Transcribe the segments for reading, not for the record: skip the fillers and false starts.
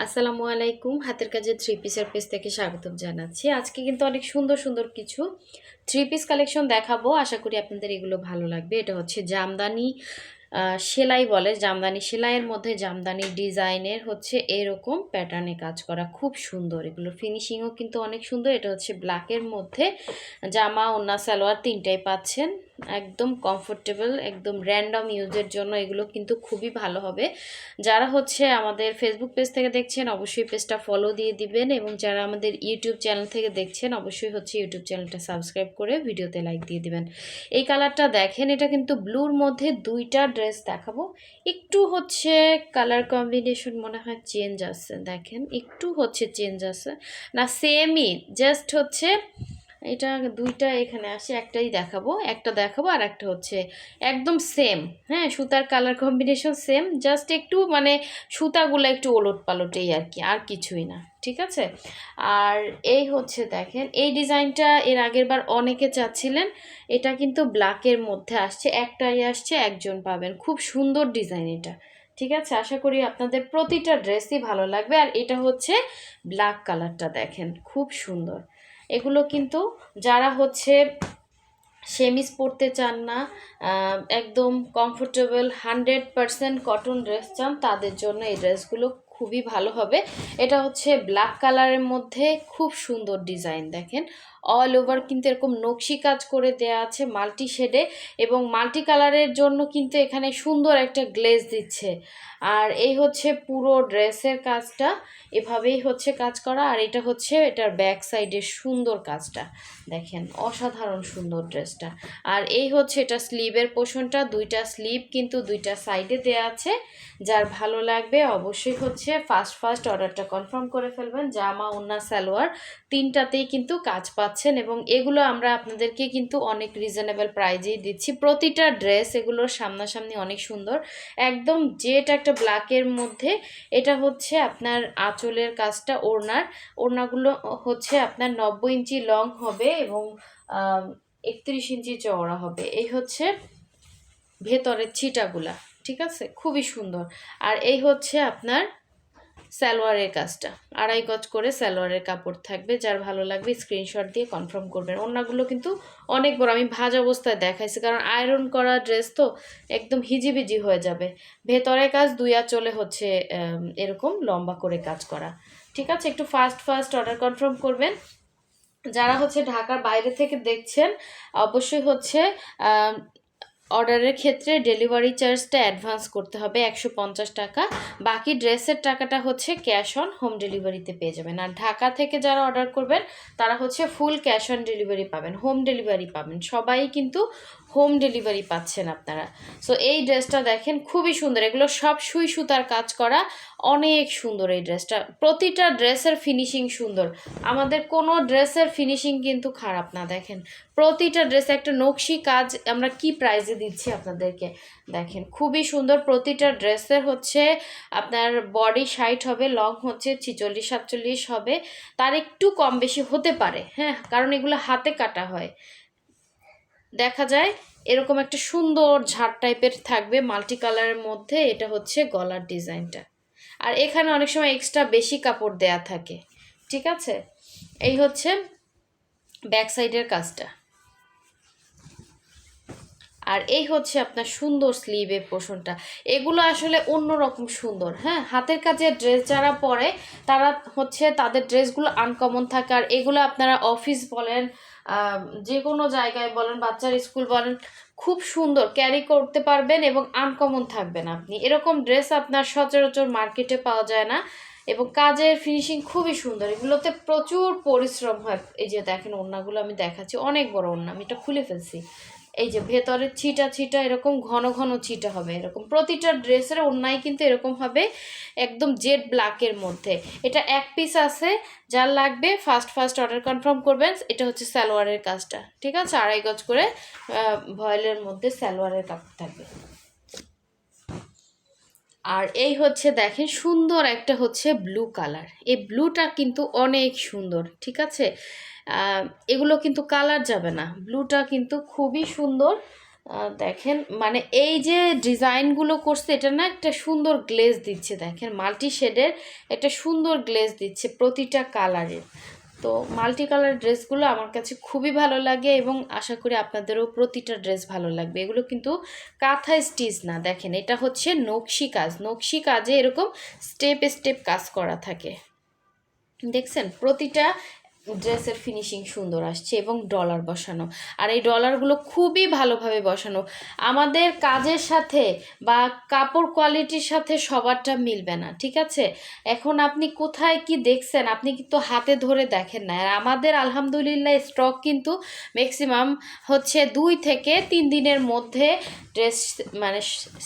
আসসালামু আলাইকুম। হাতের কাজে থ্রি পিসের পেজ থেকে স্বাগতম জানাচ্ছি। আজকে কিন্তু অনেক সুন্দর সুন্দর কিছু থ্রি পিস কালেকশন দেখাবো। আশা করি আপনাদের এগুলো ভালো লাগবে। এটা হচ্ছে জামদানি সেলাই বলে, জামদানি সেলাইয়ের মধ্যে জামদানি ডিজাইনের হচ্ছে এরকম প্যাটার্নে কাজ করা, খুব সুন্দর। এগুলোর ফিনিশিংও কিন্তু অনেক সুন্দর। এটা হচ্ছে ব্ল্যাকের মধ্যে জামা, ওড়না, সালোয়ার তিনটাই পাচ্ছেন। একদম কমফোর্টেবল, একদম র্যান্ডম ইউজের জন্য এগুলো কিন্তু খুবই ভালো হবে। যারা হচ্ছে আমাদের ফেসবুক পেজ থেকে দেখছেন অবশ্যই পেজটা ফলো দিয়ে দিবেন, এবং যারা আমাদের ইউটিউব চ্যানেল থেকে দেখছেন অবশ্যই হচ্ছে ইউটিউব চ্যানেলটা সাবস্ক্রাইব করে ভিডিওতে লাইক দিয়ে দিবেন। এই কালারটা দেখেন, এটা কিন্তু ব্লুর মধ্যে দুইটা ড্রেস দেখাবো। একটু হচ্ছে কালার কম্বিনেশন মনে হয় চেঞ্জ আছে, দেখেন একটু হচ্ছে চেঞ্জ আছে, না সেমই, জাস্ট হচ্ছে এটা দুইটা এখানে আসে, একটাই দেখাবো, একটা দেখাবো আর একটা হচ্ছে একদম সেম। হ্যাঁ, সুতার কালার কম্বিনেশন সেম, জাস্ট একটু মানে সুতাগুলো একটু ওলট পালটেই আর কি, আর কিছুই না। ঠিক আছে। আর এই হচ্ছে দেখেন, এই ডিজাইনটা এর আগের বার অনেকে চাচ্ছিলেন। এটা কিন্তু ব্ল্যাকের মধ্যে আসছে, একটাই আসছে, একজন পাবেন। খুব সুন্দর ডিজাইন এটা। ঠিক আছে, আশা করি আপনাদের প্রতিটা ড্রেসই ভালো লাগবে। আর এটা হচ্ছে ব্ল্যাক কালারটা, দেখেন খুব সুন্দর। এগুলো কিন্তু যারা হচ্ছে সেমিস পরতে চান না, একদম কমফোর্টেবল 100% কটন ড্রেস চান, তাদের জন্য এই ড্রেসগুলো খুবই ভালো হবে। এটা হচ্ছে ব্ল্যাক কালারের মধ্যে খুব সুন্দর ডিজাইন, দেখেন অল ওভার কিন্তু এরকম নকশি কাজ করে দেয়া আছে মাল্টি শেডে, এবং মাল্টি কালারের জন্য কিন্তু এখানে সুন্দর একটা গ্লেজ দিচ্ছে। আর এই হচ্ছে পুরো ড্রেসের কাজটা এভাবেই হচ্ছে কাজ করা। আর এটা হচ্ছে এটার ব্যাক সাইডের সুন্দর কাজটা, দেখেন অসাধারণ সুন্দর ড্রেসটা। আর এই হচ্ছে এটা স্লিভের পোর্শনটা, দুইটা স্লিভ কিন্তু দুইটা সাইডে দেয়া আছে। যার ভালো লাগবে অবশ্যই হচ্ছে ফার্স্ট অর্ডারটা কনফার্ম করে ফেলবেন। জামা, ওড়না, সালোয়ার তিনটাতেই কিন্তু কাজ পাচ্ছেন, এবং এগুলো আমরা আপনাদেরকে কিন্তু অনেক রিজনেবল প্রাইজেই দিচ্ছি। প্রতিটা ড্রেস এগুলোর সামনাসামনি অনেক সুন্দর, একদম জেট একটা ব্ল্যাকের মধ্যে। এটা হচ্ছে আপনার আঁচলের কাজটা, ওড়নাগুলো হচ্ছে আপনার 90 ইঞ্চি লং হবে এবং 31 ইঞ্চি চওড়া হবে। এই হচ্ছে ভেতরের ছিটাগুলা। ঠিক আছে, খুবই সুন্দর। আর এই হচ্ছে আপনার সালোয়ারের কাজটা, 2.5 গজ করে সালোয়ারের কাপড় থাকবে। যার ভালো লাগবে স্ক্রিনশট দিয়ে কনফার্ম করবেন। ওড়নাগুলো কিন্তু অনেক বড়, আমি ভাজ অবস্থায় দেখাইছি কারণ আয়রন করা ড্রেস তো একদম হিজিবিজি হয়ে যাবে। ভেতরের কাজ দুই আঁচলে হচ্ছে এরকম লম্বা করে কাজ করা। ঠিক আছে, একটু ফাস্ট অর্ডার কনফার্ম করবেন। যারা হচ্ছে ঢাকার বাইরে থেকে দেখছেন অবশ্যই হচ্ছে অর্ডারের ক্ষেত্রে ডেলিভারি চার্জটা অ্যাডভান্স করতে হবে 150 টাকা। বাকি ড্রেসের টাকাটা হচ্ছে ক্যাশ অন হোম ডেলিভারিতে পেয়ে যাবেন। আর ঢাকা থেকে যারা অর্ডার করবেন তারা হচ্ছে ফুল ক্যাশ অন ডেলিভারি পাবেন, হোম ডেলিভারি পাবেন। সবাই কিন্তু হোম ডেলিভারি পাচ্ছেন আপনারা। সো এই ড্রেসটা দেখেন খুবই সুন্দর, এগুলো সব সুই সুতার কাজ করা, অনেক সুন্দর এই ড্রেসটা। প্রতিটা ড্রেসের ফিনিশিং সুন্দর, আমাদের কোনো ড্রেসের ফিনিশিং কিন্তু খারাপ না। দেখেন প্রতিটা ড্রেসে একটা নকশি কাজ, আমরা কি প্রাইজে দিচ্ছি আপনাদেরকে, দেখেন খুবই সুন্দর। প্রতিটা ড্রেসের হচ্ছে আপনার বডি 60 হবে, লং হচ্ছে 46-47 হবে, তার একটু কম বেশি হতে পারে। হ্যাঁ, কারণ এগুলো হাতে কাটা হয়। দেখা যায় এরকম একটা সুন্দর ঝাড় টাইপের থাকবে মাল্টি কালারের মধ্যে। এটা হচ্ছে গলার ডিজাইনটা। আর এখানে অনেক সময় এক্সট্রা বেশি কাপড় দেয়া থাকে। ঠিক আছে, এই হচ্ছে ব্যাক সাইডের কাজটা। আর এই হচ্ছে আপনার সুন্দর স্লিভের পোর্শনটা। এগুলো আসলে অন্যরকম সুন্দর। হ্যাঁ, হাতের কাজের ড্রেস যারা পরে তারা হচ্ছে তাদের ড্রেসগুলো আনকমন থাকে। আর এগুলো আপনারা অফিস বলেন, যে কোনো জায়গায় বলেন, বাচ্চার স্কুল বলেন, খুব সুন্দর ক্যারি করতে পারবেন এবং আনকমন থাকবেন আপনি। এরকম ড্রেস আপনার সচরাচর মার্কেটে পাওয়া যায় না, এবং কাজের ফিনিশিং খুবই সুন্দর। এগুলোতে প্রচুর পরিশ্রম হয়। এই যে দেখেন ওড়নাগুলো আমি দেখাচ্ছি, অনেক বড় ওড়না, আমি এটা খুলে ফেলছি। এই যে ভেতরে ছিটা ছিটা এরকম ঘন ঘন ছিটা হবে, এরকম প্রতিটা ড্রেসের ওড়নাই কিন্তু এরকম হবে, একদম জেড ব্ল্যাকের মধ্যে। এটা এক পিস আছে, যার লাগবে ফার্স্ট অর্ডার কনফার্ম করবেন। এটা হচ্ছে সালোয়ারের কাজটা। ঠিক আছে, 2.5 গজ করে ভয়েলের মধ্যে সালোয়ারের কাপড় থাকবে। আর এই হচ্ছে দেখেন সুন্দর একটা হচ্ছে ব্লু কালার, এই ব্লুটা কিন্তু অনেক সুন্দর। ঠিক আছে, এগুলো কিন্তু কালার যাবে না, ব্লুটা কিন্তু খুবই সুন্দর। দেখেন মানে এই যে ডিজাইনগুলো করছে এটা না একটা সুন্দর গ্লেজ দিচ্ছে, দেখেন মাল্টি শেডের একটা সুন্দর গ্লেজ দিচ্ছে প্রতিটা কালারের। তো মাল্টি কালার ড্রেসগুলো আমার কাছে খুবই ভালো লাগে এবং আশা করি আপনাদেরও প্রতিটা ড্রেস ভালো লাগবে। এগুলো কিন্তু কাঁথা স্টিচ না, দেখেন এটা হচ্ছে নকশি কাজ, নকশি কাজে এরকম স্টেপ স্টেপ কাজ করা থাকে, দেখছেন প্রতিটা ড্রেসের ফিনিশিং সুন্দর আসছে এবং ডলার বসানো, আর এই ডলারগুলো খুবই ভালোভাবে বসানো। আমাদের কাজের সাথে বা কাপড় কোয়ালিটির সাথে সবারটা মিলবে না, ঠিক আছে? এখন আপনি কোথায় কি দেখছেন, আপনি কিন্তু হাতে ধরে দেখেন না। আর আমাদের আলহামদুলিল্লাহ স্টক কিন্তু ম্যাক্সিমাম হচ্ছে 2 থেকে 3 দিনের মধ্যে ড্রেস মানে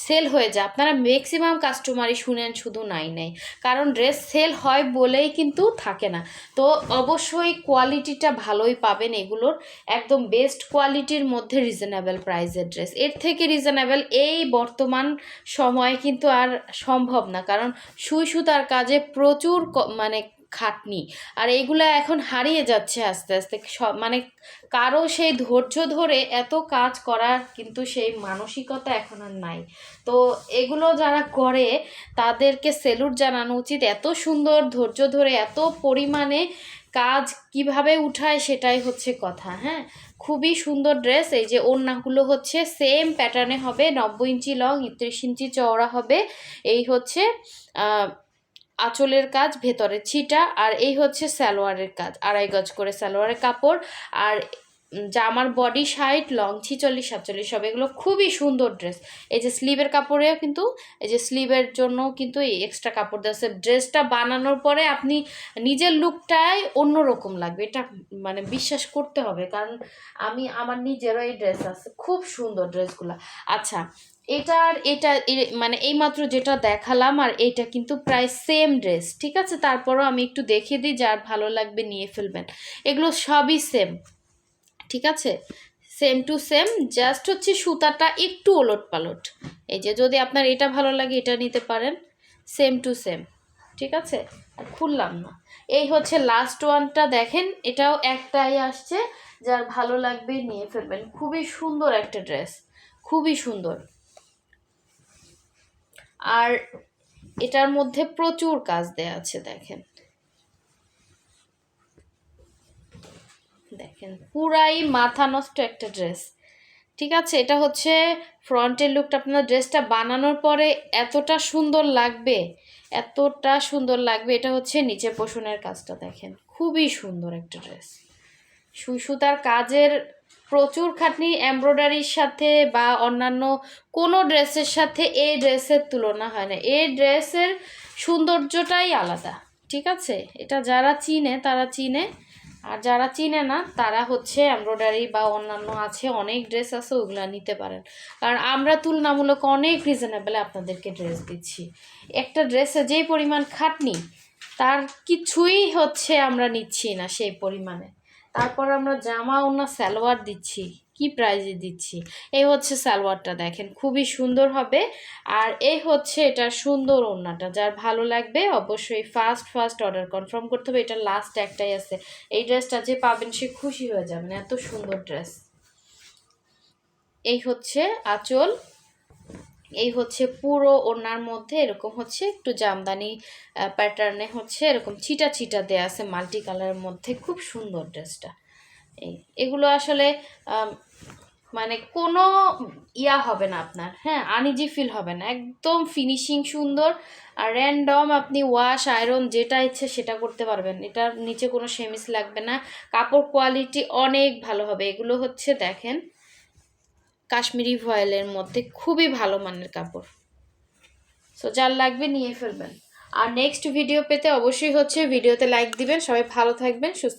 সেল হয়ে যায়। আপনারা ম্যাক্সিমাম কাস্টমারই শুনেন শুধু নাই, কারণ ড্রেস সেল হয় বলেই কিন্তু থাকে না। তো অবশ্যই কোয়ালিটিটা ভালোই পাবেন, এগুলোর একদম বেস্ট কোয়ালিটির মধ্যে রিজনেবল প্রাইসের ড্রেস। এর থেকে রিজনেবল এই বর্তমান সময়ে কিন্তু আর সম্ভব না, কারণ সুই সুতার কাজে প্রচুর মানে খাটনি, আর এইগুলো এখন হারিয়ে যাচ্ছে আস্তে আস্তে। মানে কারো সেই ধৈর্য ধরে এত কাজ করার কিন্তু সেই মানসিকতা এখন আর নাই। তো এগুলো যারা করে তাদেরকে সেলুট জানানো উচিত, এত সুন্দর ধৈর্য ধরে এত পরিমাণে কাজ কিভাবে উঠায় সেটাই হচ্ছে কথা। হ্যাঁ, খুবই সুন্দর ড্রেস। এই যে ওড়নাগুলো হচ্ছে সেম প্যাটার্নে হবে, 90 ইঞ্চি লং, 31 ইঞ্চি চওড়া হবে। এই হচ্ছে আঁচলের কাজ, ভেতরে ছিটা, আর এই হচ্ছে সালোয়ারের কাজ, 2.5 গজ করে সালোয়ারের কাপড়। আর জামার বডি 60, লং 46, 47 সব, এগুলো খুবই সুন্দর ড্রেস। এই যে স্লিভের কাপড়েও কিন্তু এই যে স্লিভের জন্য কিন্তু এই এক্সট্রা কাপড় দেওয়া আছে। ড্রেসটা বানানোর পরে আপনি নিজের লুকটাই অন্যরকম লাগবে, এটা মানে বিশ্বাস করতে হবে, কারণ আমার নিজেরও এই ড্রেস আছে, খুব সুন্দর ড্রেসগুলো। আচ্ছা, এটা মানে এইমাত্র যেটা দেখালাম আর এইটা কিন্তু প্রায় সেম ড্রেস, ঠিক আছে? তারপরও আমি একটু দেখিয়ে দিই, যার ভালো লাগবে নিয়ে ফেলবেন। এগুলো সবই সেম, ঠিক আছে? সেম টু সেম, জাস্ট হচ্ছে সুতাটা একটু ওলট পালট। এই যে যদি আপনার এটা ভালো লাগে এটা নিতে পারেন, সেম টু সেম, ঠিক আছে? আর খুললাম না। এই হচ্ছে লাস্ট ওয়ানটা, দেখেন এটাও একটাই আসছে, যার ভালো লাগবে নিয়ে ফেলবেন। খুবই সুন্দর একটা ড্রেস, খুবই সুন্দর। আর এটার মধ্যে প্রচুর কাজ দেয়া আছে, দেখেন দেখেন পুরাই মাথা নষ্ট একটা ড্রেস, ঠিক আছে? এটা হচ্ছে ফ্রন্টের লুকটা। আপনার ড্রেসটা বানানোর পরে এতটা সুন্দর লাগবে, এতটা সুন্দর লাগবে। এটা হচ্ছে নিচে পোষণের কাজটা, দেখেন খুবই সুন্দর একটা ড্রেস। সুই সুতার কাজের প্রচুর খাটনি, এমব্রয়ডারির সাথে বা অন্যান্য কোনো ড্রেসের সাথে এই ড্রেসের তুলনা হয় না। এই ড্রেসের সৌন্দর্যটাই আলাদা, ঠিক আছে? এটা যারা চিনে তারা চিনে, আর যারা চিনে না তারা হচ্ছে এমব্রয়ডারি বা অন্যান্য আছে অনেক ড্রেস আছে, ওগুলো নিতে পারেন। কারণ আমরা তুলনামূলক অনেক রিজনেবলে আপনাদেরকে ড্রেস দিচ্ছি। একটা ড্রেসে যেই পরিমাণ খাটনি তার কিছুই হচ্ছে আমরা নিচ্ছি না সেই পরিমাণে। তারপর আমরা জামা ওনা সালোয়ার দিচ্ছি, কি প্রাইজে দিচ্ছি। এই হচ্ছে সালোয়ারটা, দেখেন খুবই সুন্দর হবে। আর এই হচ্ছে এটা সুন্দর ওড়নাটা, যার ভালো লাগবে অবশ্যই ফার্স্ট অর্ডার কনফার্ম করতে হবে। এটা লাস্ট একটাই আছে, এই ড্রেসটা যে পাবেন সে খুশি হয়ে যাবেন, এত সুন্দর ড্রেস। এই হচ্ছে আঁচল, এই হচ্ছে পুরো ওড়নার মধ্যে এরকম হচ্ছে একটু জামদানি প্যাটার্নে হচ্ছে এরকম ছিটা ছিটা দেয়া আছে মাল্টি কালারের মধ্যে, খুব সুন্দর ড্রেসটা। এগুলো আসলে মানে কোনো ইয়া হবে না আপনার, হ্যাঁ আনইজি ফিল হবে না, একদম ফিনিশিং সুন্দর। আর র্যান্ডম আপনি ওয়াশ আয়রন যেটা ইচ্ছে সেটা করতে পারবেন, এটার নিচে কোনো সেমিস লাগবে না। কাপড় কোয়ালিটি অনেক ভালো হবে। এগুলো হচ্ছে দেখেন কাশ্মীরি ভয়েলের মধ্যে খুবই ভালো মানের কাপড়। সো যার লাগবে নিয়ে ফেলবেন। আর নেক্সট ভিডিও পেতে অবশ্যই হচ্ছে ভিডিওতে লাইক দিবেন। সবাই ভালো থাকবেন, সুস্থ